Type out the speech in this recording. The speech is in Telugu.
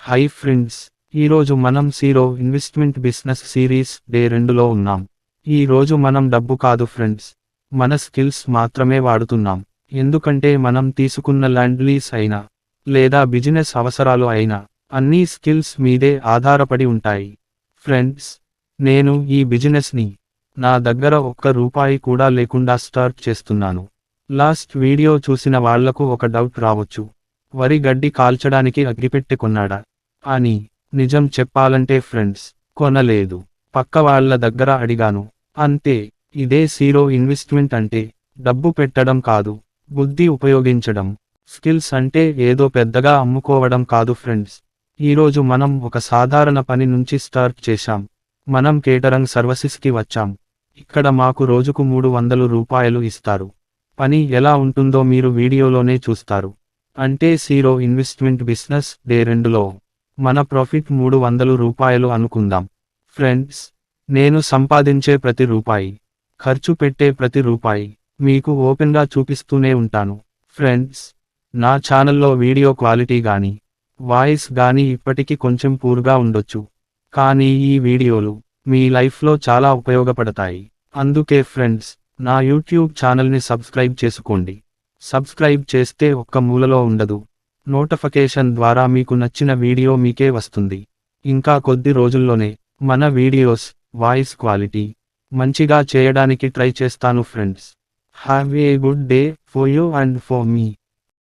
హాయ్ ఫ్రెండ్స్, ఈరోజు మనం zero investment business series day 2లో ఉన్నాం. ఈ రోజు మనం డబ్బు కాదు ఫ్రెండ్స్, మన స్కిల్స్ మాత్రమే వాడుతున్నాం. ఎందుకంటే మనం తీసుకున్న ల్యాండ్ లీజ్ అయినా లేదా బిజినెస్ అవసరాలు అయినా అన్నీ స్కిల్స్ మీదే ఆధారపడి ఉంటాయి. ఫ్రెండ్స్, నేను ఈ బిజినెస్ని నా దగ్గర ఒక్క రూపాయి కూడా లేకుండా స్టార్ట్ చేస్తున్నాను. లాస్ట్ వీడియో చూసిన వాళ్లకు ఒక డౌట్ రావచ్చు, వరి గడ్డి కాల్చడానికి అగ్గిపెట్టె కొన్నాడా అని. నిజం చెప్పాలంటే ఫ్రెండ్స్, కొనలేదు. పక్క వాళ్ళ దగ్గర అడిగాను, అంతే. ఇదే జీరో ఇన్వెస్ట్మెంట్ అంటే. డబ్బు పెట్టడం కాదు, బుద్ధి ఉపయోగించడం. స్కిల్స్ అంటే ఏదో పెద్దగా అమ్ముకోవడం కాదు ఫ్రెండ్స్. ఈరోజు మనం ఒక సాధారణ పని నుంచి స్టార్ట్ చేశాం. మనం కేటరింగ్ సర్వీసెస్కి వచ్చాం. ఇక్కడ మాకు రోజుకు 300 రూపాయలు ఇస్తారు. పని ఎలా ఉంటుందో మీరు వీడియోలోనే చూస్తారు. అంటే జీరో ఇన్వెస్ట్మెంట్ బిజినెస్ డే 2లో మన ప్రాఫిట్ 300 రూపాయలు అనుకుందాం. ఫ్రెండ్స్, నేను సంపాదించే ప్రతి రూపాయి, ఖర్చు పెట్టే ప్రతి రూపాయి మీకు ఓపెన్గా చూపిస్తూనే ఉంటాను. ఫ్రెండ్స్, నా ఛానల్లో వీడియో క్వాలిటీ గానీ వాయిస్ గానీ ఇప్పటికి కొంచెం పూర్గా ఉండొచ్చు, కానీ ఈ వీడియోలు మీ లైఫ్లో చాలా ఉపయోగపడతాయి. అందుకే ఫ్రెండ్స్, నా యూట్యూబ్ ఛానల్ని సబ్స్క్రైబ్ చేసుకోండి. సబ్స్క్రైబ్ చేస్తే ఒక్క మూలలో ఉండదు, నోటిఫికేషన్ ద్వారా మీకు నచ్చిన వీడియో మీకే వస్తుంది. ఇంకా కొద్ది రోజుల్లోనే మన వీడియోస్ వాయిస్ క్వాలిటీ మంచిగా చేయడానికి ట్రై చేస్తాను friends. Have a good day for you and for me.